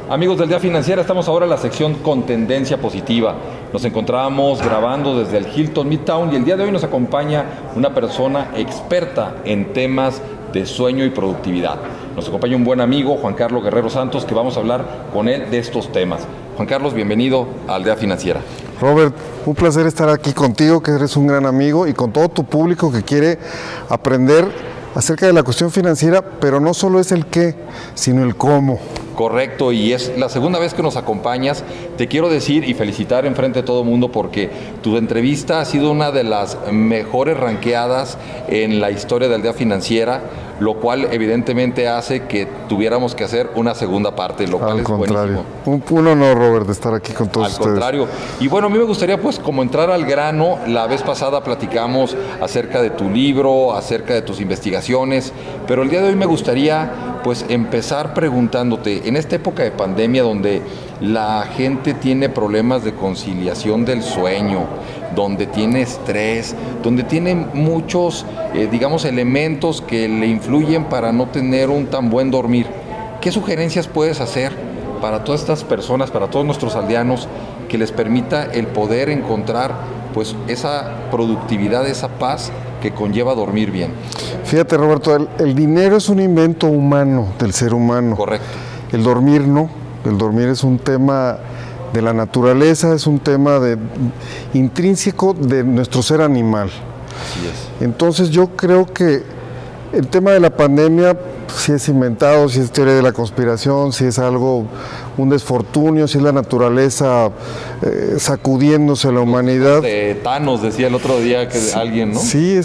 Amigos del Día Financiera, estamos ahora en la sección con tendencia positiva. Nos encontramos grabando desde el Hilton Midtown y el día de hoy nos acompaña una persona experta en temas de sueño y productividad. Nos acompaña un buen amigo, Juan Carlos Guerrero Santos, que vamos a hablar con él de estos temas. Juan Carlos, bienvenido al Día Financiera. Robert, un placer estar aquí contigo, que eres un gran amigo, y con todo tu público que quiere aprender acerca de la cuestión financiera, pero no solo es el qué, sino el cómo. Correcto, y es la segunda vez que nos acompañas. Te quiero decir y felicitar enfrente de todo el mundo porque tu entrevista ha sido una de las mejores ranqueadas en la historia del Día Financiera, lo cual evidentemente hace que tuviéramos que hacer una segunda parte, lo cual Al es contrario, buenísimo. un honor, Robert, de estar aquí con todos Al ustedes. contrario. Y bueno, a mí me gustaría pues como entrar al grano. La vez pasada platicamos acerca de tu libro, acerca de tus investigaciones, pero el día de hoy me gustaría pues empezar preguntándote, en esta época de pandemia donde la gente tiene problemas de conciliación del sueño, donde tiene estrés, donde tiene muchos, digamos, elementos que le influyen para no tener un tan buen dormir, ¿qué sugerencias puedes hacer para todas estas personas, para todos nuestros aldeanos, que les permita el poder encontrar pues esa productividad, esa paz que conlleva dormir bien? Fíjate, Roberto, el dinero es un invento humano, del ser humano. Correcto. El dormir no. El dormir es un tema de la naturaleza, es un tema intrínseco de nuestro ser animal. Así es. Entonces yo creo que el tema de la pandemia, si es inventado, si es teoría de la conspiración, si es algo, un desfortunio, si es la naturaleza sacudiéndose a la humanidad. De Thanos decía el otro día que Sí, alguien, ¿no? Sí,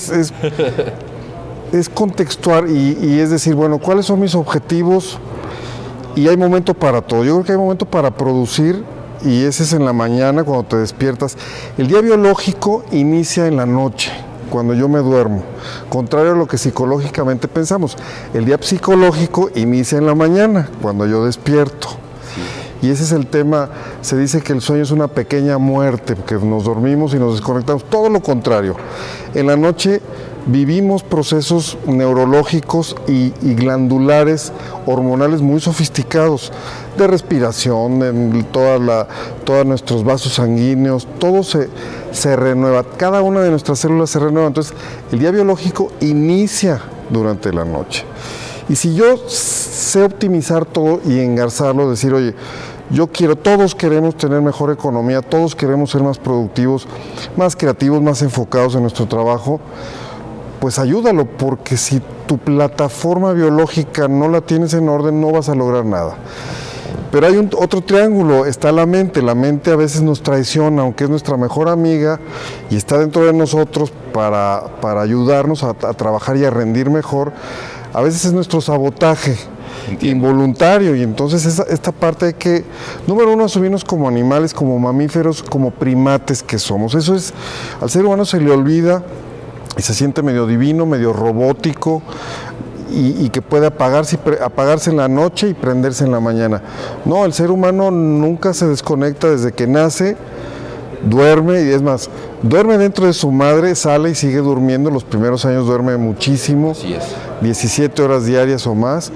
es contextual y es decir, bueno, ¿cuáles son mis objetivos? Y hay momento para todo. Yo creo que hay momento para producir y ese es en la mañana cuando te despiertas. El día biológico inicia en la noche, cuando yo me duermo, contrario a lo que psicológicamente pensamos. El día psicológico inicia en la mañana, cuando yo despierto. Sí. Y ese es el tema. Se dice que el sueño es una pequeña muerte, porque nos dormimos y nos desconectamos. Todo lo contrario. En la noche vivimos procesos neurológicos y glandulares, hormonales muy sofisticados, de respiración, de todos nuestros vasos sanguíneos, todo se renueva, cada una de nuestras células se renueva. Entonces, el día biológico inicia durante la noche. Y si yo sé optimizar todo y engarzarlo, decir, oye, todos queremos tener mejor economía, todos queremos ser más productivos, más creativos, más enfocados en nuestro trabajo, pues ayúdalo, porque si tu plataforma biológica no la tienes en orden, no vas a lograr nada. Pero hay otro triángulo, está la mente a veces nos traiciona, aunque es nuestra mejor amiga y está dentro de nosotros para ayudarnos a trabajar y a rendir mejor, a veces es nuestro sabotaje. Entiendo. Involuntario, y entonces esta parte hay que, número uno, asumirnos como animales, como mamíferos, como primates que somos. Eso es, al ser humano se le olvida y se siente medio divino, medio robótico y que puede apagarse en la noche y prenderse en la mañana. No, el ser humano nunca se desconecta desde que nace, duerme y es más, duerme dentro de su madre, sale y sigue durmiendo. Los primeros años duerme muchísimo, Así es. 17 horas diarias o más.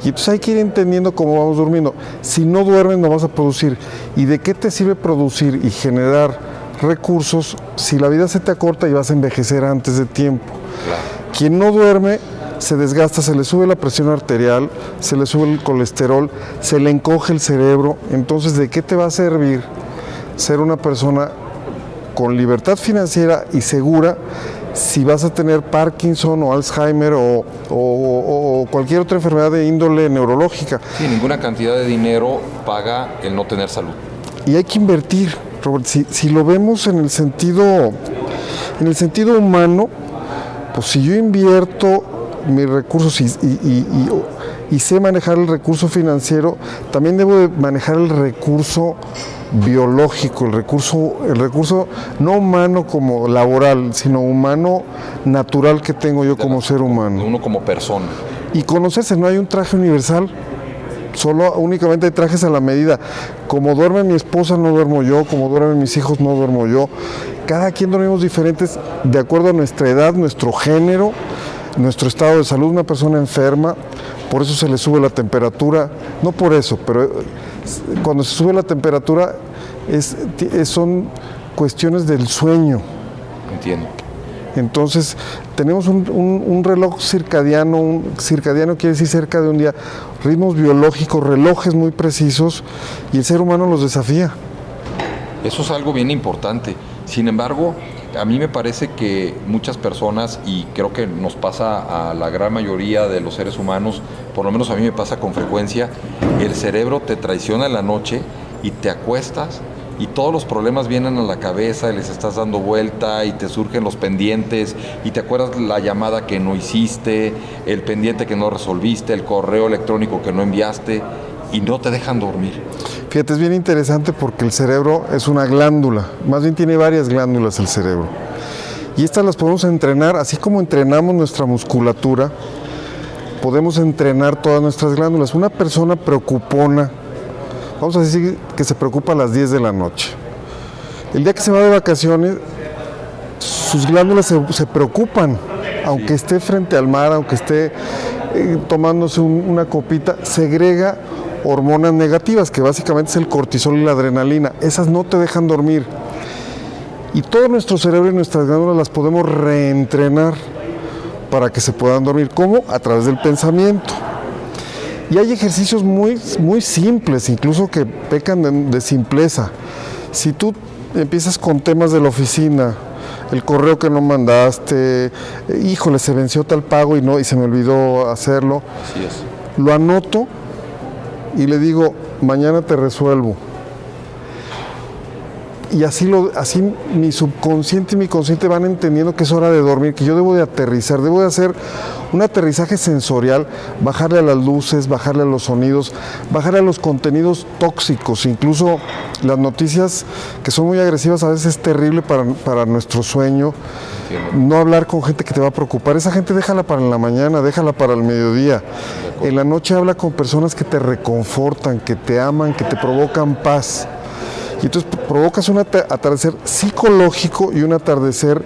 Y entonces hay que ir entendiendo cómo vamos durmiendo. Si no duermes no vas a producir. ¿Y de qué te sirve producir y generar recursos si la vida se te acorta y vas a envejecer antes de tiempo? Claro. Quien no duerme se desgasta, se le sube la presión arterial, se le sube el colesterol, se le encoge el cerebro. Entonces, ¿de qué te va a servir ser una persona con libertad financiera y segura si vas a tener Parkinson o Alzheimer o cualquier otra enfermedad de índole neurológica? Sí, ninguna cantidad de dinero paga el no tener salud. Y hay que invertir, Robert. Si lo vemos en el sentido humano, pues si yo invierto mis recursos y sé manejar el recurso financiero, también debo de manejar el recurso biológico, el recurso no humano como laboral, sino humano natural que tengo yo como ser humano. Uno como persona. Y conocerse, no hay un traje universal, únicamente hay trajes a la medida. Como duerme mi esposa, no duermo yo, como duermen mis hijos, no duermo yo. Cada quien dormimos diferentes de acuerdo a nuestra edad, nuestro género, nuestro estado de salud. Una persona enferma, por eso se le sube la temperatura, no por eso, pero Cuando se sube la temperatura son cuestiones del sueño. Entiendo. Entonces, tenemos un reloj circadiano, circadiano quiere decir cerca de un día, ritmos biológicos, relojes muy precisos, y el ser humano los desafía. Eso es algo bien importante. Sin embargo, a mí me parece que muchas personas, y creo que nos pasa a la gran mayoría de los seres humanos, por lo menos a mí me pasa con frecuencia, el cerebro te traiciona en la noche y te acuestas y todos los problemas vienen a la cabeza y les estás dando vuelta y te surgen los pendientes y te acuerdas la llamada que no hiciste, el pendiente que no resolviste, el correo electrónico que no enviaste y no te dejan dormir. Fíjate, es bien interesante porque el cerebro es una glándula, más bien tiene varias glándulas el cerebro. Y estas las podemos entrenar, así como entrenamos nuestra musculatura, podemos entrenar todas nuestras glándulas. Una persona preocupona, vamos a decir que se preocupa a las 10 de la noche. El día que se va de vacaciones, sus glándulas se preocupan, aunque esté frente al mar, aunque esté tomándose una copita, segrega hormonas negativas, que básicamente es el cortisol y la adrenalina. Esas no te dejan dormir. Y todo nuestro cerebro y nuestras glándulas las podemos reentrenar para que se puedan dormir. ¿Cómo? A través del pensamiento. Y hay ejercicios muy, muy simples, incluso que pecan de simpleza. Si tú empiezas con temas de la oficina, el correo que no mandaste, híjole, se venció tal pago y se me olvidó hacerlo. Así es. Lo anoto y le digo, mañana te resuelvo. Y así mi subconsciente y mi consciente van entendiendo que es hora de dormir, que yo debo de aterrizar, debo de hacer un aterrizaje sensorial, bajarle a las luces, bajarle a los sonidos, bajarle a los contenidos tóxicos, incluso las noticias que son muy agresivas a veces es terrible para nuestro sueño. No hablar con gente que te va a preocupar, esa gente déjala para en la mañana, déjala para el mediodía. En la noche habla con personas que te reconfortan, que te aman, que te provocan paz. Y entonces provocas un atardecer psicológico y un atardecer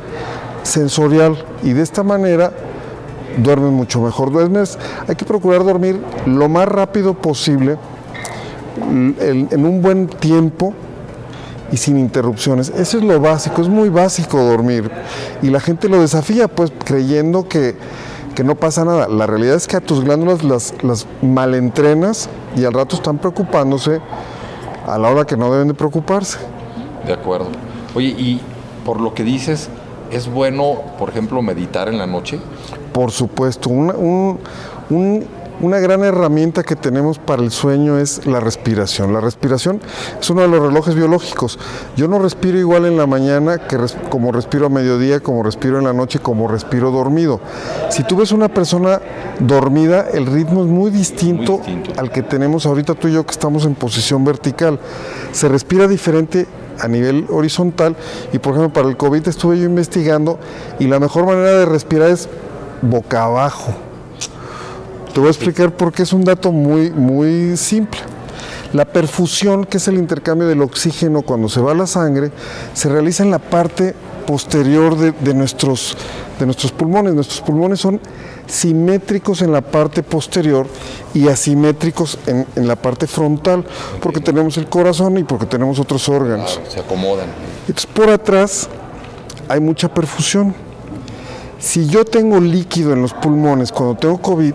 sensorial. Y de esta manera duermes mucho mejor. Hay que procurar dormir lo más rápido posible, en un buen tiempo y sin interrupciones. Eso es lo básico, es muy básico dormir. Y la gente lo desafía, pues, creyendo que no pasa nada. La realidad es que a tus glándulas las malentrenas y al rato están preocupándose a la hora que no deben de preocuparse. De acuerdo. Oye, y por lo que dices, ¿es bueno, por ejemplo, meditar en la noche? Por supuesto. Una gran herramienta que tenemos para el sueño es la respiración. La respiración es uno de los relojes biológicos. Yo no respiro igual en la mañana como respiro a mediodía, como respiro en la noche, como respiro dormido. Si tú ves una persona dormida, el ritmo es muy distinto al que tenemos ahorita tú y yo, que estamos en posición vertical. Se respira diferente a nivel horizontal y, por ejemplo, para el COVID estuve yo investigando y la mejor manera de respirar es boca abajo. Te voy a explicar por qué es un dato muy, muy simple. La perfusión, que es el intercambio del oxígeno cuando se va a la sangre, se realiza en la parte posterior de nuestros pulmones. Nuestros pulmones son simétricos en la parte posterior y asimétricos en la parte frontal, porque tenemos el corazón y porque tenemos otros órganos. Claro, se acomodan. Entonces, por atrás hay mucha perfusión. Si yo tengo líquido en los pulmones cuando tengo COVID,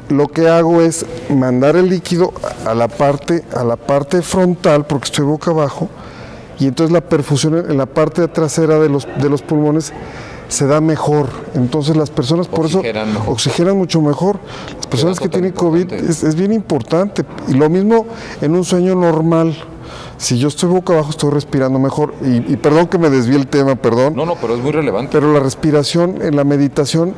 lo que hago es mandar el líquido a la parte frontal, porque estoy boca abajo, y entonces la perfusión en la parte trasera de los pulmones se da mejor. Entonces las personas por eso oxigenan mucho mejor. Las personas que tienen COVID es bien importante. Y lo mismo en un sueño normal. Si yo estoy boca abajo, estoy respirando mejor. Y perdón que me desvíe el tema, perdón. No, pero es muy relevante. Pero la respiración, en la meditación,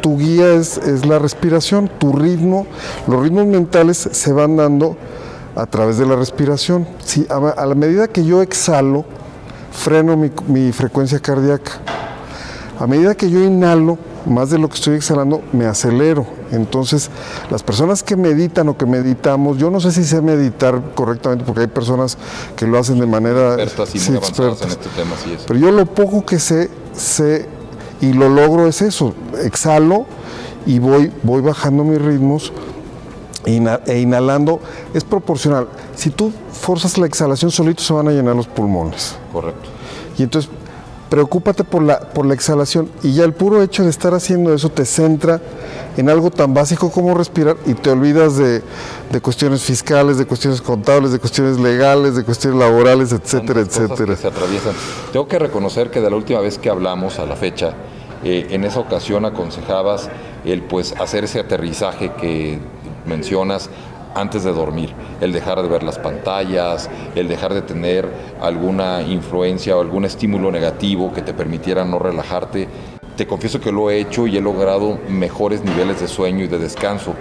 tu guía es la respiración, tu ritmo. Los ritmos mentales se van dando a través de la respiración. Si, a la medida que yo exhalo, freno mi frecuencia cardíaca. A medida que yo inhalo, más de lo que estoy exhalando, me acelero. Entonces, las personas que meditan o que meditamos, yo no sé si sé meditar correctamente, porque hay personas que lo hacen de manera expertas y muy avanzadas en este tema, sí es. Pero yo lo poco que sé y lo logro es eso, exhalo y voy bajando mis ritmos e inhalando, es proporcional. Si tú forzas la exhalación, solito se van a llenar los pulmones. Correcto. Y entonces, preocúpate por la exhalación, y ya el puro hecho de estar haciendo eso te centra en algo tan básico como respirar y te olvidas de cuestiones fiscales, de cuestiones contables, de cuestiones legales, de cuestiones laborales, etcétera, etcétera. Que se atraviesan. Tengo que reconocer que de la última vez que hablamos a la fecha, en esa ocasión aconsejabas el pues hacer ese aterrizaje que mencionas antes de dormir, el dejar de ver las pantallas, el dejar de tener alguna influencia o algún estímulo negativo que te permitiera no relajarte. Te confieso que lo he hecho y he logrado mejores niveles de sueño y de descanso.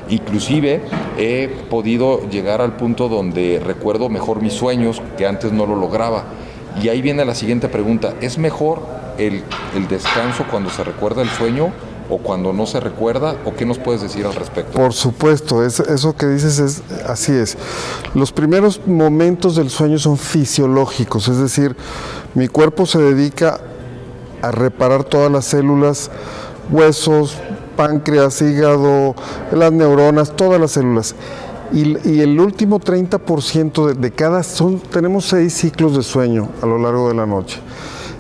Inclusive he podido llegar al punto donde recuerdo mejor mis sueños, que antes no lo lograba. Y ahí viene la siguiente pregunta: ¿es mejor el descanso cuando se recuerda el sueño o cuando no se recuerda? ¿O qué nos puedes decir al respecto? Por supuesto, eso que dices así es. Los primeros momentos del sueño son fisiológicos, es decir, mi cuerpo se dedica a reparar todas las células, huesos, páncreas, hígado, las neuronas, todas las células. Y el último 30% de cada, tenemos 6 ciclos de sueño a lo largo de la noche.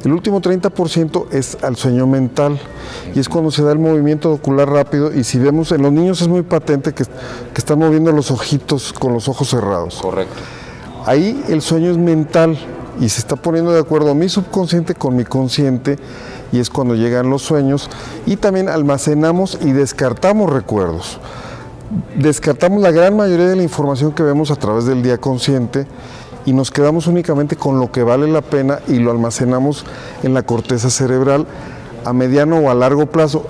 El último 30% es al sueño mental, y es cuando se da el movimiento ocular rápido, y si vemos en los niños es muy patente que están moviendo los ojitos con los ojos cerrados. Correcto. Ahí el sueño es mental y se está poniendo de acuerdo mi subconsciente con mi consciente, y es cuando llegan los sueños. Y también almacenamos y descartamos recuerdos. Descartamos la gran mayoría de la información que vemos a través del día consciente y nos quedamos únicamente con lo que vale la pena, y lo almacenamos en la corteza cerebral a mediano o a largo plazo.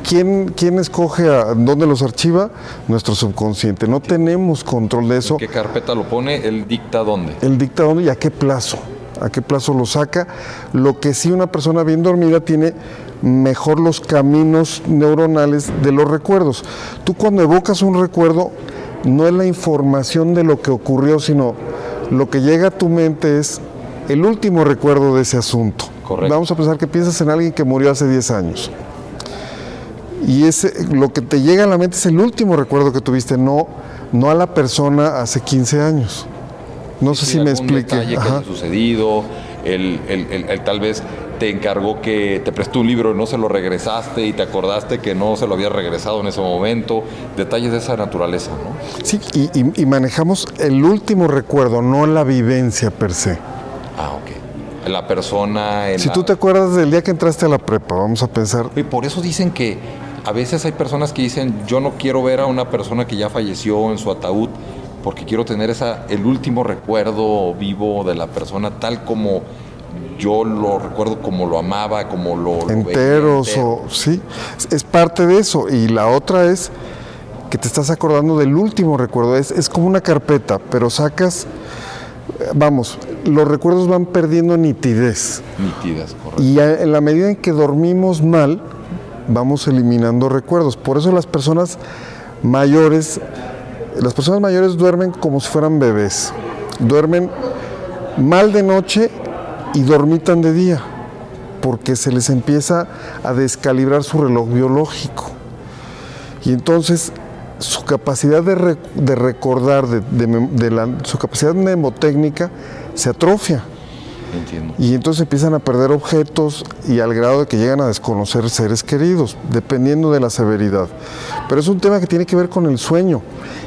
¿Quién escoge dónde los archiva? Nuestro subconsciente. No tenemos control de eso. ¿En qué carpeta lo pone? ¿Él dicta dónde? Él dicta dónde y a qué plazo. A qué plazo lo saca. Lo que sí, una persona bien dormida tiene mejor los caminos neuronales de los recuerdos. Tú cuando evocas un recuerdo, no es la información de lo que ocurrió, sino lo que llega a tu mente es el último recuerdo de ese asunto. Correcto. Vamos a pensar que piensas en alguien que murió hace 10 años. Y lo que te llega a la mente es el último recuerdo que tuviste, no a la persona hace 15 años. No sé si me explique. Que haya sucedido, el tal vez te encargó que te prestó un libro y no se lo regresaste y te acordaste que no se lo había regresado en ese momento. Detalles de esa naturaleza, ¿no? Sí, y manejamos el último recuerdo, no la vivencia per se. Ah, ok. La persona... Si tú te acuerdas del día que entraste a la prepa, vamos a pensar... Y por eso dicen que a veces hay personas que dicen: yo no quiero ver a una persona que ya falleció en su ataúd, porque quiero tener el último recuerdo vivo de la persona tal como yo lo recuerdo, como lo amaba, como lo enteros, veía entero. Sí, es parte de eso. Y la otra es que te estás acordando del último recuerdo. Es como una carpeta, pero sacas... Vamos, los recuerdos van perdiendo nitidez. Nitidez, correcto. Y en la medida en que dormimos mal, vamos eliminando recuerdos. Por eso las personas mayores duermen como si fueran bebés. Duermen mal de noche y dormitan de día, porque se les empieza a descalibrar su reloj biológico. Y entonces su capacidad de recordar, su capacidad mnemotécnica se atrofia. Entiendo. Y entonces empiezan a perder objetos, y al grado de que llegan a desconocer seres queridos, dependiendo de la severidad. Pero es un tema que tiene que ver con el sueño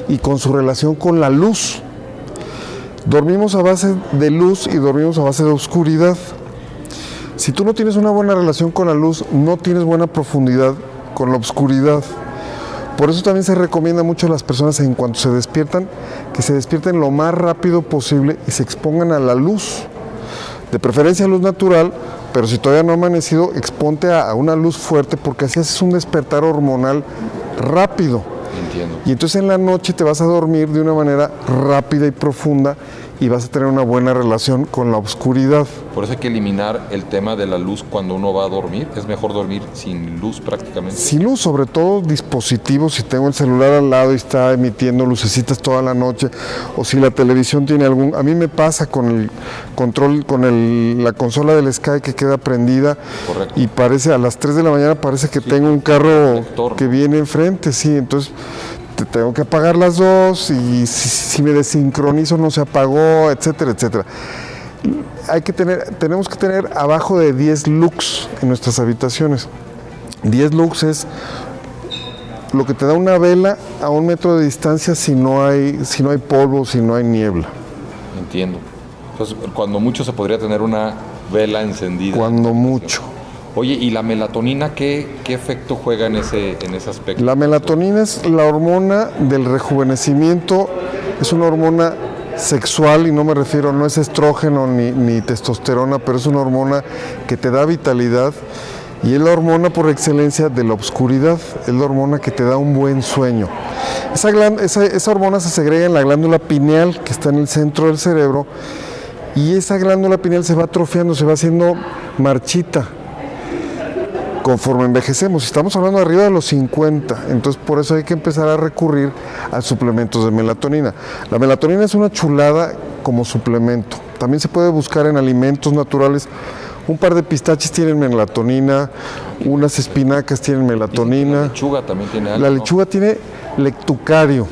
y con su relación con la luz. Dormimos a base de luz y dormimos a base de oscuridad. Si tú no tienes una buena relación con la luz, no tienes buena profundidad con la oscuridad. Por eso también se recomienda mucho a las personas, en cuanto se despiertan, que se despierten lo más rápido posible y se expongan a la luz. De preferencia luz natural, pero si todavía no ha amanecido, exponte a una luz fuerte, porque así haces un despertar hormonal rápido. Entiendo. Y entonces en la noche te vas a dormir de una manera rápida y profunda, y vas a tener una buena relación con la oscuridad. Por eso hay que eliminar el tema de la luz cuando uno va a dormir. Es mejor dormir sin luz prácticamente. Sin luz, sobre todo dispositivos. Si tengo el celular al lado y está emitiendo lucecitas toda la noche, o si la televisión tiene algún... A mí me pasa con el control, la consola del Sky que queda prendida. Correcto. Y parece, a las 3 de la mañana parece que tengo un carro que viene enfrente, sí. Entonces tengo que apagar las dos y si me desincronizo no se apagó, etcétera, etcétera. Tenemos que tener abajo de 10 lux en nuestras habitaciones. 10 lux es lo que te da una vela a 1 metro de distancia si no hay polvo, si no hay niebla. Entiendo. Entonces, cuando mucho se podría tener una vela encendida. Cuando mucho. Oye, ¿y la melatonina qué efecto juega en ese aspecto? La melatonina es la hormona del rejuvenecimiento, es una hormona sexual y no me refiero, no es estrógeno ni testosterona, pero es una hormona que te da vitalidad y es la hormona por excelencia de la oscuridad, es la hormona que te da un buen sueño. Esa hormona se segrega en la glándula pineal que está en el centro del cerebro y esa glándula pineal se va atrofiando, se va haciendo marchita conforme envejecemos. Estamos hablando de arriba de los 50, entonces por eso hay que empezar a recurrir a suplementos de melatonina. La melatonina es una chulada como suplemento. También se puede buscar en alimentos naturales. Un par de pistaches tienen melatonina, unas espinacas tienen melatonina. La lechuga también tiene algo. La lechuga tiene lectucario,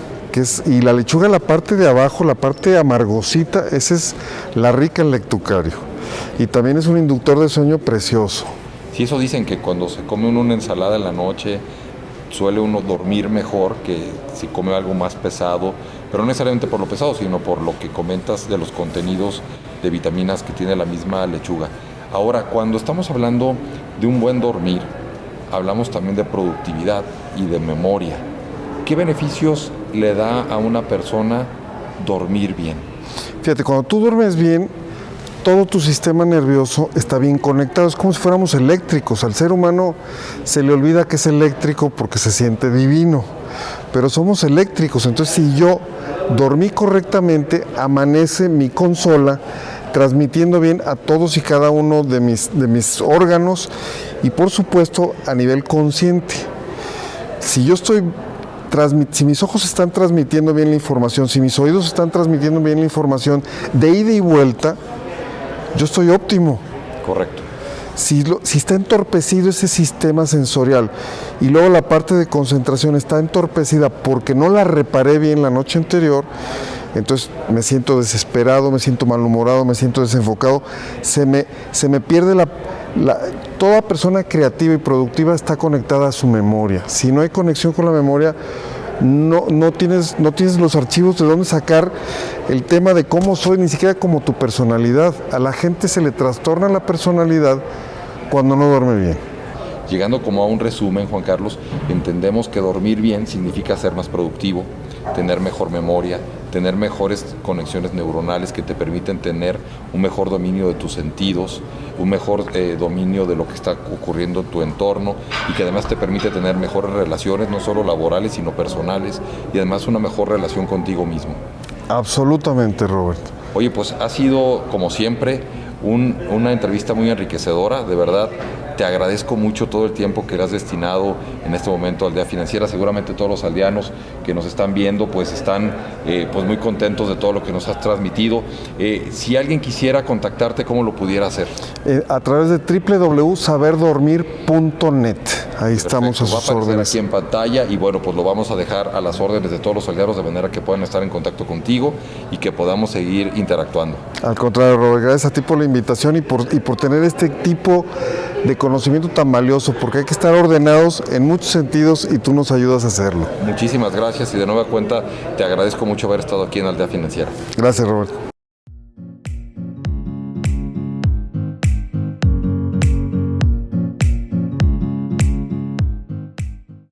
y la lechuga, la parte de abajo, la parte amargosita, esa es la rica en lectucario. Y también es un inductor de sueño precioso. Sí, eso dicen que cuando se come uno una ensalada en la noche suele uno dormir mejor que si come algo más pesado, pero no necesariamente por lo pesado, sino por lo que comentas de los contenidos de vitaminas que tiene la misma lechuga. Ahora, cuando estamos hablando de un buen dormir, hablamos también de productividad y de memoria. ¿Qué beneficios le da a una persona dormir bien? Fíjate, cuando tú duermes bien, todo tu sistema nervioso está bien conectado, es como si fuéramos eléctricos. Al ser humano se le olvida que es eléctrico porque se siente divino, pero somos eléctricos. Entonces, si yo dormí correctamente, amanece mi consola transmitiendo bien a todos y cada uno de mis órganos y por supuesto a nivel consciente. Si mis ojos están transmitiendo bien la información, si mis oídos están transmitiendo bien la información de ida y vuelta, yo estoy óptimo. Correcto. Si está entorpecido ese sistema sensorial y luego la parte de concentración está entorpecida porque no la reparé bien la noche anterior, entonces me siento desesperado, me siento malhumorado, me siento desenfocado, se me pierde toda persona creativa y productiva está conectada a su memoria. Si no hay conexión con la memoria, no tienes los archivos de dónde sacar el tema de cómo soy, ni siquiera como tu personalidad. A la gente se le trastorna la personalidad cuando no duerme bien. Llegando como a un resumen, Juan Carlos, entendemos que dormir bien significa ser más productivo, tener mejor memoria, tener mejores conexiones neuronales que te permiten tener un mejor dominio de tus sentidos, un mejor dominio de lo que está ocurriendo en tu entorno y que además te permite tener mejores relaciones, no solo laborales, sino personales y además una mejor relación contigo mismo. Absolutamente, Robert. Oye, pues ha sido, como siempre, una entrevista muy enriquecedora, de verdad. Te agradezco mucho todo el tiempo que le has destinado en este momento a Aldea Financiera. Seguramente todos los aldeanos que nos están viendo pues están pues muy contentos de todo lo que nos has transmitido. Si alguien quisiera contactarte, ¿cómo lo pudiera hacer? A través de www.saberdormir.net. Ahí estamos a sus órdenes. Aquí en pantalla y bueno, pues lo vamos a dejar a las órdenes de todos los aldeanos de manera que puedan estar en contacto contigo y que podamos seguir interactuando. Al contrario, Robert, gracias a ti por la invitación y por tener este tipo de conocimiento tan valioso, porque hay que estar ordenados en muchos sentidos y tú nos ayudas a hacerlo. Muchísimas gracias y de nueva cuenta te agradezco mucho haber estado aquí en Aldea Financiera. Gracias, Robert.